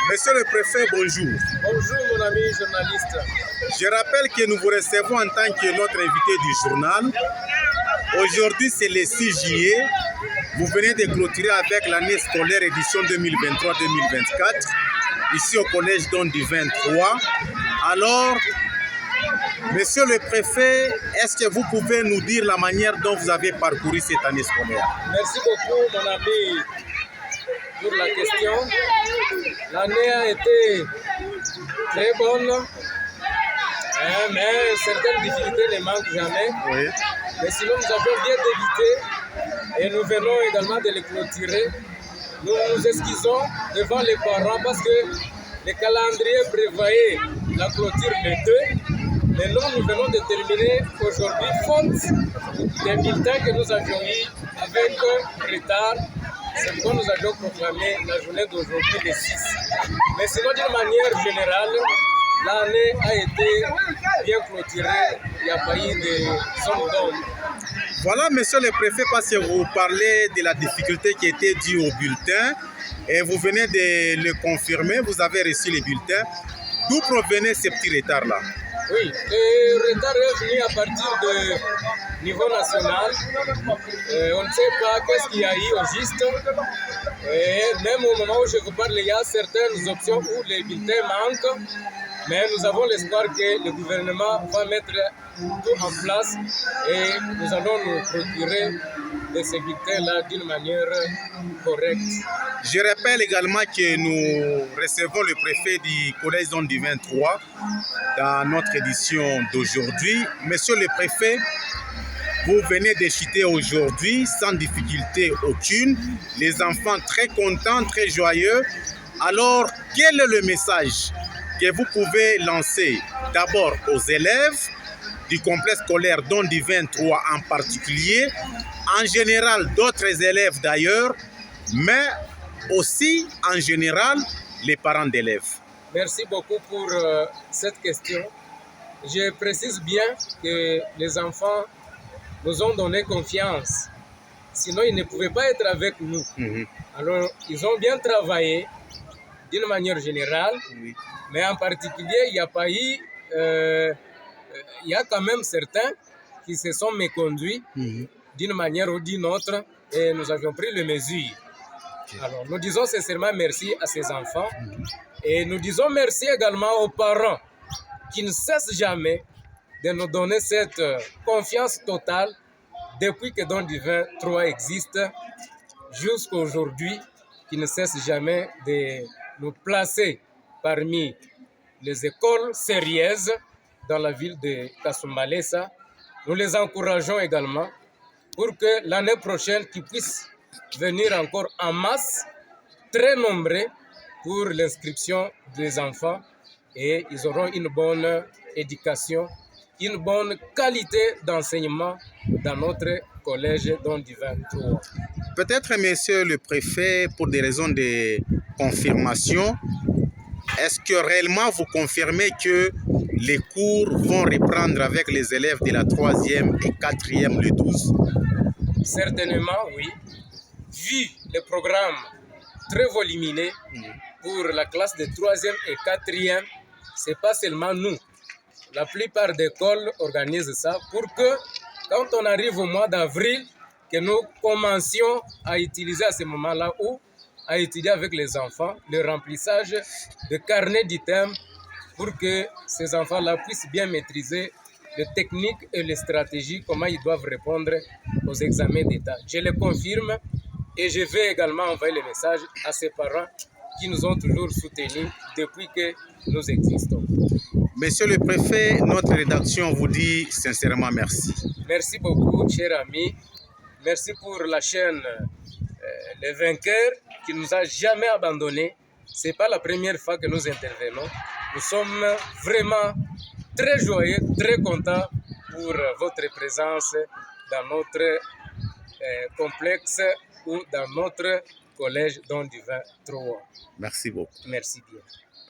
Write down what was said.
Monsieur le préfet, bonjour. Bonjour mon ami journaliste. Je rappelle que nous vous recevons en tant que notre invité du journal. Aujourd'hui, c'est le 6 juillet. Vous venez de clôturer avec l'année scolaire édition 2023-2024, ici au collège Don du 23. Alors, monsieur le préfet, est-ce que vous pouvez nous dire la manière dont vous avez parcouru cette année scolaire? Merci beaucoup mon ami pour la question. L'année a été très bonne, mais certaines difficultés ne manquent jamais. Oui. Mais sinon, nous avons bien débuté et nous venons également de les clôturer. Nous nous excusons devant les parents parce que le calendrier prévoyait la clôture le 2. Mais nous venons de terminer aujourd'hui faute des bulletins que nous avions eu avec retard. C'est pourquoi nous avions proclamé la journée d'aujourd'hui le 6. Mais sinon, d'une manière générale, l'année a été bien clôturée. Il n'y a pas eu de zone d'ombre. Voilà, monsieur le préfet, parce que vous parlez de la difficulté qui était due au bulletin et vous venez de le confirmer, vous avez reçu les bulletins. D'où provenait ce petit retard-là? Oui, le retard est venu à partir du niveau national. On ne sait pas qu'est-ce qu'il y a eu au juste. Et même au moment où je vous parle, il y a certaines options où les bulletins manquent. Mais nous avons l'espoir que le gouvernement va mettre tout en place et nous allons nous procurer de ces bulletins-là d'une manière correcte. Je rappelle également que nous recevons le préfet du collège Don du 23 dans notre édition d'aujourd'hui. Monsieur le préfet, vous venez de chuter aujourd'hui sans difficulté aucune. Les enfants très contents, très joyeux. Alors, quel est le message que vous pouvez lancer d'abord aux élèves du complexe scolaire Don du 23 en particulier, en général d'autres élèves d'ailleurs, mais aussi en général les parents d'élèves? Merci beaucoup pour cette question. Je précise bien que les enfants nous ont donné confiance. Sinon, ils ne pouvaient pas être avec nous. Alors, ils ont bien travaillé d'une manière générale, mais en particulier, il n'y a pas eu... il y a quand même certains qui se sont méconduits d'une manière ou d'une autre et nous avions pris les mesures. Alors, nous disons sincèrement merci à ces enfants et nous disons merci également aux parents qui ne cessent jamais de nous donner cette confiance totale depuis que Don du 23 existe jusqu'à aujourd'hui, qui ne cessent jamais de nous placer parmi les écoles sérieuses dans la ville de Kasumbalesa. Nous les encourageons également pour que l'année prochaine, qu'ils puissent venir encore en masse, très nombreux, pour l'inscription des enfants et ils auront une bonne éducation, une bonne qualité d'enseignement dans notre collège Don du 23. Peut-être, monsieur le préfet, pour des raisons de confirmation, est-ce que réellement vous confirmez que les cours vont reprendre avec les élèves de la 3e et 4e le 12? Certainement, oui. Vu le programme très volumineux pour la classe de 3e et 4e, ce n'est pas seulement nous. La plupart des écoles organisent ça pour que, quand on arrive au mois d'avril, que nous commencions à utiliser à ce moment-là ou à étudier avec les enfants le remplissage de carnets d'items pour que ces enfants-là puissent bien maîtriser les techniques et les stratégies, comment ils doivent répondre aux examens d'État. Je le confirme et je vais également envoyer le message à ces parents qui nous ont toujours soutenus depuis que nous existons. Monsieur le préfet, notre rédaction vous dit sincèrement merci. Merci beaucoup, cher ami. Merci pour la chaîne Les Vainqueurs qui ne nous a jamais abandonnés. Ce n'est pas la première fois que nous intervenons. Nous sommes vraiment très joyeux, très contents pour votre présence dans notre complexe ou dans notre collège Don du 23. Merci beaucoup. Merci bien.